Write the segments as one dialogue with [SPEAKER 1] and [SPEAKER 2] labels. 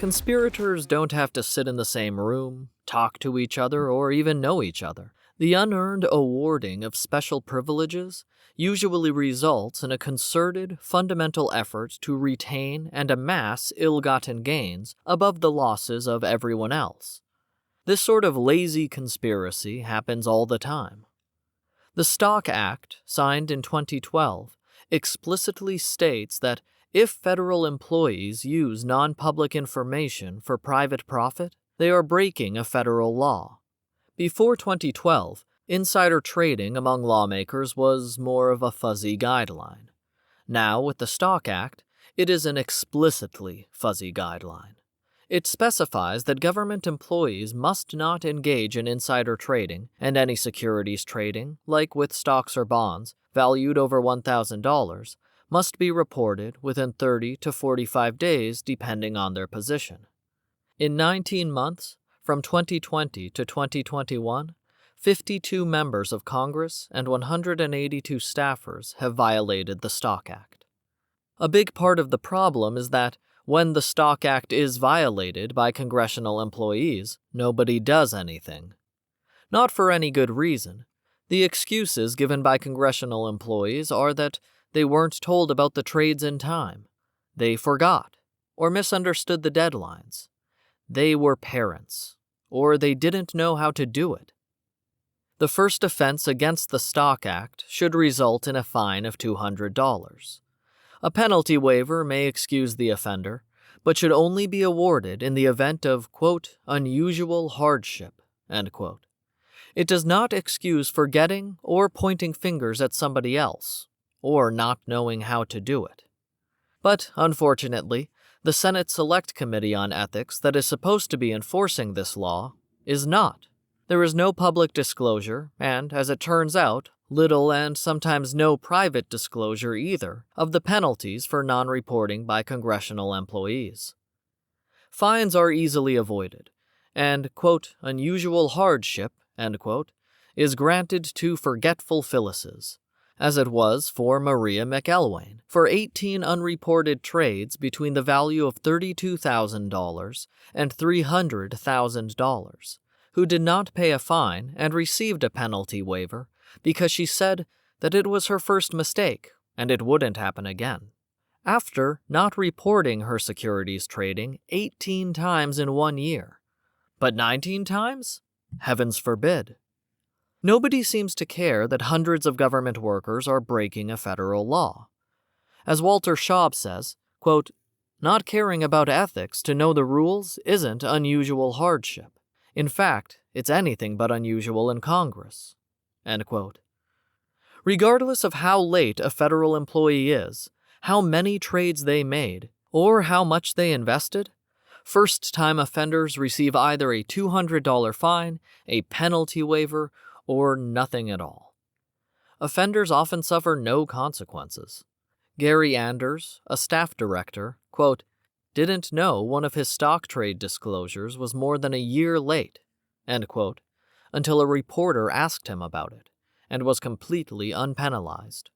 [SPEAKER 1] Conspirators don't have to sit in the same room, talk to each other, or even know each other. The unearned awarding of special privileges usually results in a concerted, fundamental effort to retain and amass ill-gotten gains above the losses of everyone else. This sort of lazy conspiracy happens all the time. The Stock Act, signed in 2012, explicitly states that if federal employees use non-public information for private profit, they are breaking a federal law. Before 2012, insider trading among lawmakers was more of a fuzzy guideline. Now, with the Stock Act, it is an explicitly fuzzy guideline. It specifies that government employees must not engage in insider trading, and any securities trading, like with stocks or bonds, valued over $1,000, must be reported within 30 to 45 days depending on their position. In 19 months, from 2020 to 2021, 52 members of Congress and 182 staffers have violated the Stock Act. A big part of the problem is that when the Stock Act is violated by congressional employees, nobody does anything. Not for any good reason. The excuses given by congressional employees are that they weren't told about the trades in time, they forgot, or misunderstood the deadlines. They were parents, or they didn't know how to do it. The first offense against the Stock Act should result in a fine of $200. A penalty waiver may excuse the offender, but should only be awarded in the event of, quote, unusual hardship, end quote. It does not excuse forgetting or pointing fingers at somebody else, or not knowing how to do it. But, unfortunately, the Senate Select Committee on Ethics that is supposed to be enforcing this law is not. There is no public disclosure, and, as it turns out, little and sometimes no private disclosure either of the penalties for non-reporting by congressional employees. Fines are easily avoided, and, quote, unusual hardship, end quote, is granted to forgetful Phyllises, as it was for Maria McElwain, for 18 unreported trades between the value of $32,000 and $300,000, who did not pay a fine and received a penalty waiver because she said that it was her first mistake and it wouldn't happen again, after not reporting her securities trading 18 times in 1 year. But 19 times? Heavens forbid. Nobody seems to care that hundreds of government workers are breaking a federal law. As Walter Schaub says, quote, not caring about ethics to know the rules isn't unusual hardship. In fact, it's anything but unusual in Congress, end quote. Regardless of how late a federal employee is, how many trades they made, or how much they invested, first-time offenders receive either a $200 fine, a penalty waiver, or nothing at all. Offenders often suffer no consequences. Gary Anders, a staff director, quote, didn't know one of his stock trade disclosures was more than a year late, end quote, until a reporter asked him about it, and was completely unpenalized.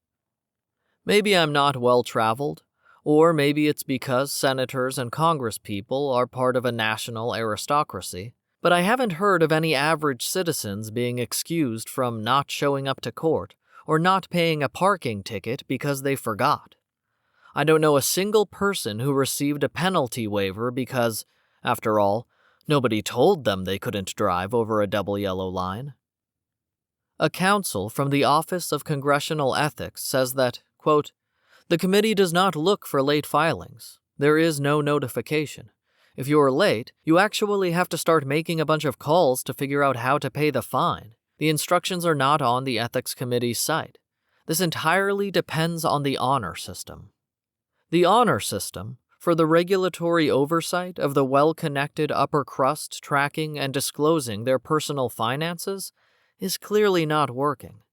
[SPEAKER 1] Maybe I'm not well-traveled, or maybe it's because senators and congresspeople are part of a national aristocracy, but I haven't heard of any average citizens being excused from not showing up to court or not paying a parking ticket because they forgot. I don't know a single person who received a penalty waiver because, after all, nobody told them they couldn't drive over a double yellow line. A counsel from the Office of Congressional Ethics says that, quote, the committee does not look for late filings. There is no notification. If you're late, you actually have to start making a bunch of calls to figure out how to pay the fine. The instructions are not on the Ethics Committee's site. This entirely depends on the honor system. The honor system, for the regulatory oversight of the well-connected upper crust tracking and disclosing their personal finances, is clearly not working.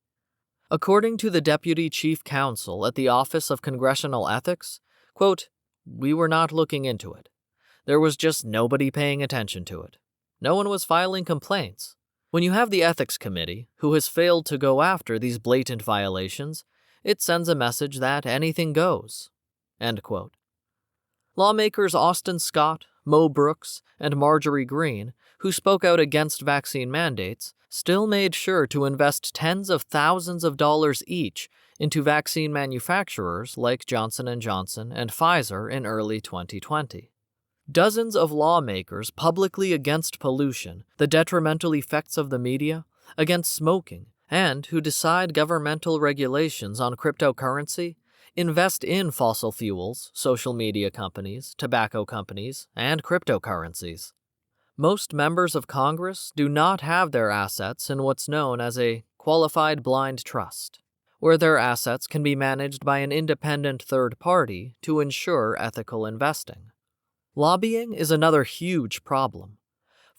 [SPEAKER 1] According to the Deputy Chief Counsel at the Office of Congressional Ethics, quote, we were not looking into it. There was just nobody paying attention to it. No one was filing complaints. When you have the Ethics Committee, who has failed to go after these blatant violations, it sends a message that anything goes. End quote. Lawmakers Austin Scott, Mo Brooks and Marjorie Greene, who spoke out against vaccine mandates, still made sure to invest tens of thousands of dollars each into vaccine manufacturers like Johnson & Johnson and Pfizer in early 2020. Dozens of lawmakers publicly against pollution, the detrimental effects of the media, against smoking, and who decide governmental regulations on cryptocurrency, invest in fossil fuels, social media companies, tobacco companies, and cryptocurrencies. Most members of Congress do not have their assets in what's known as a qualified blind trust, where their assets can be managed by an independent third party to ensure ethical investing. Lobbying is another huge problem.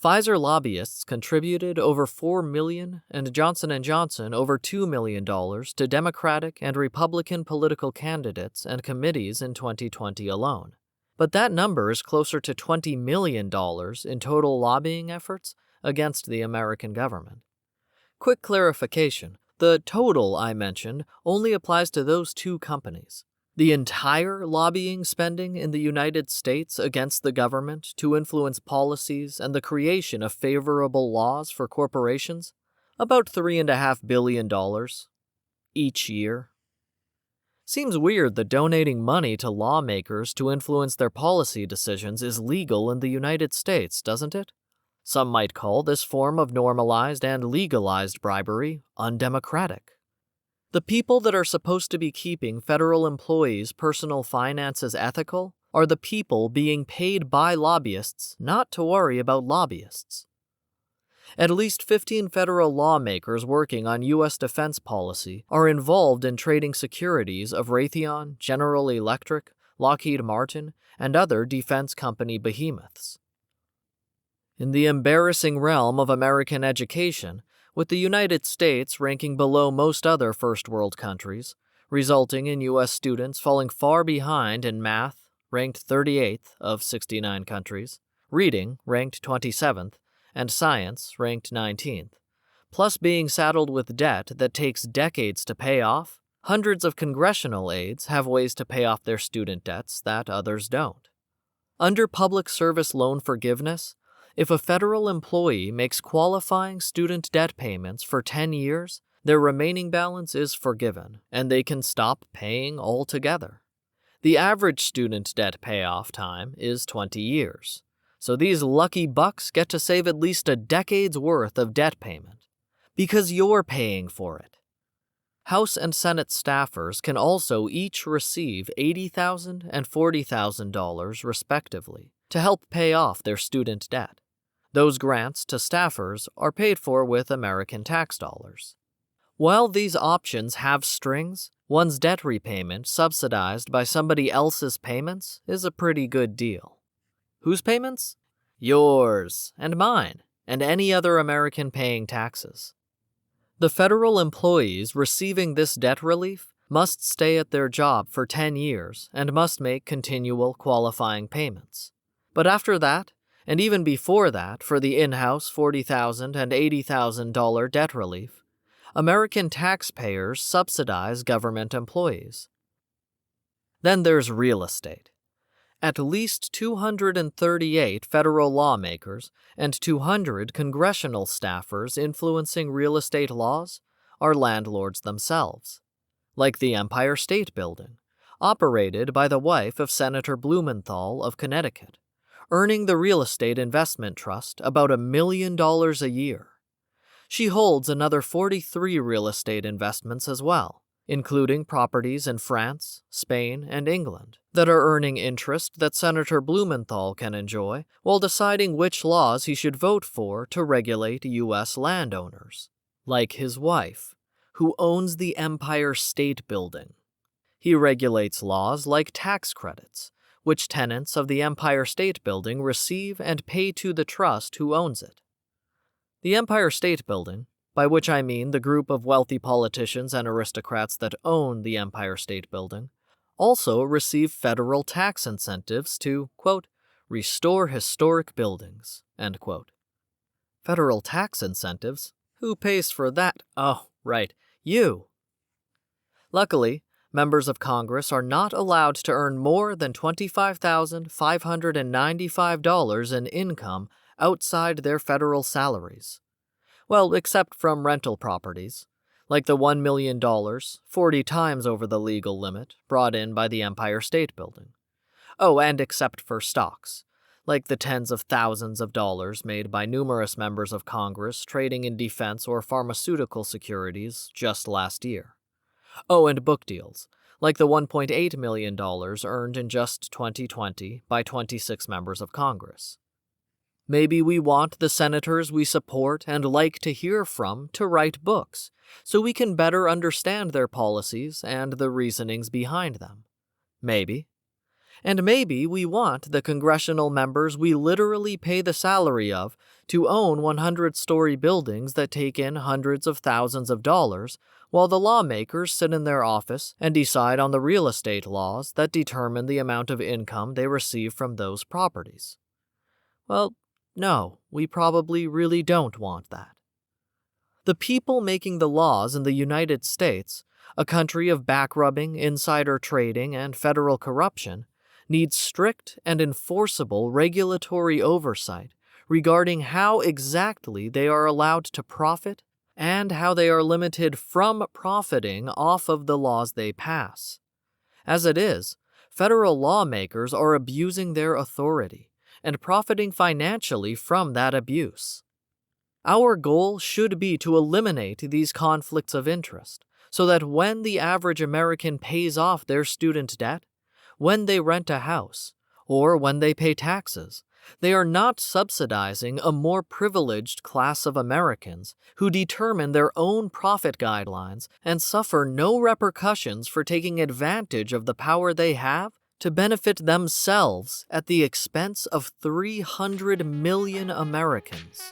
[SPEAKER 1] Pfizer lobbyists contributed over $4 million and Johnson & Johnson over $2 million to Democratic and Republican political candidates and committees in 2020 alone. But that number is closer to $20 million in total lobbying efforts against the American government. Quick clarification, the total I mentioned only applies to those two companies. The entire lobbying spending in the United States against the government to influence policies and the creation of favorable laws for corporations, about $3.5 billion each year. Seems weird that donating money to lawmakers to influence their policy decisions is legal in the United States, doesn't it? Some might call this form of normalized and legalized bribery undemocratic. The people that are supposed to be keeping federal employees' personal finances ethical are the people being paid by lobbyists not to worry about lobbyists. At least 15 federal lawmakers working on U.S. defense policy are involved in trading securities of Raytheon, General Electric, Lockheed Martin, and other defense company behemoths. In the embarrassing realm of American education, with the United States ranking below most other first world countries, resulting in U.S. students falling far behind in math, ranked 38th of 69 countries, reading, ranked 27th, and science, ranked 19th, plus being saddled with debt that takes decades to pay off. Hundreds of congressional aides have ways to pay off their student debts that others don't. Under public service loan forgiveness, if a federal employee makes qualifying student debt payments for 10 years, their remaining balance is forgiven, and they can stop paying altogether. The average student debt payoff time is 20 years, so these lucky bucks get to save at least a decade's worth of debt payment, because you're paying for it. House and Senate staffers can also each receive $80,000 and $40,000 respectively to help pay off their student debt. Those grants to staffers are paid for with American tax dollars. While these options have strings, one's debt repayment subsidized by somebody else's payments is a pretty good deal. Whose payments? Yours, and mine, and any other American paying taxes. The federal employees receiving this debt relief must stay at their job for 10 years and must make continual qualifying payments. But after that, and even before that, for the in-house $40,000 and $80,000 debt relief, American taxpayers subsidize government employees. Then there's real estate. At least 238 federal lawmakers and 200 congressional staffers influencing real estate laws are landlords themselves, like the Empire State Building, operated by the wife of Senator Blumenthal of Connecticut, earning the real estate investment trust about $1 million a year. She holds another 43 real estate investments as well, including properties in France, Spain, and England, that are earning interest that Senator Blumenthal can enjoy while deciding which laws he should vote for to regulate U.S. landowners, like his wife, who owns the Empire State Building. He regulates laws like tax credits, which tenants of the Empire State Building receive and pay to the trust who owns it. The Empire State Building, by which I mean the group of wealthy politicians and aristocrats that own the Empire State Building, also receive federal tax incentives to, quote, restore historic buildings, end quote. Federal tax incentives? Who pays for that? Oh, right, you. Luckily, Members of Congress are not allowed to earn more than $25,595 in income outside their federal salaries. Well, except from rental properties, like the $1 million, 40 times over the legal limit, brought in by the Empire State Building. Oh, and except for stocks, like the tens of thousands of dollars made by numerous members of Congress trading in defense or pharmaceutical securities just last year. Oh, and book deals, like the $1.8 million earned in just 2020 by 26 members of Congress. Maybe we want the senators we support and like to hear from to write books, so we can better understand their policies and the reasonings behind them. Maybe. And maybe we want the congressional members we literally pay the salary of to own 100-story buildings that take in hundreds of thousands of dollars, while the lawmakers sit in their office and decide on the real estate laws that determine the amount of income they receive from those properties. Well, no, we probably really don't want that. The people making the laws in the United States, a country of backrubbing, insider trading, and federal corruption, need strict and enforceable regulatory oversight regarding how exactly they are allowed to profit and how they are limited from profiting off of the laws they pass. As it is, federal lawmakers are abusing their authority and profiting financially from that abuse. Our goal should be to eliminate these conflicts of interest so that when the average American pays off their student debt, when they rent a house, or when they pay taxes, they are not subsidizing a more privileged class of Americans who determine their own profit guidelines and suffer no repercussions for taking advantage of the power they have to benefit themselves at the expense of 300 million Americans.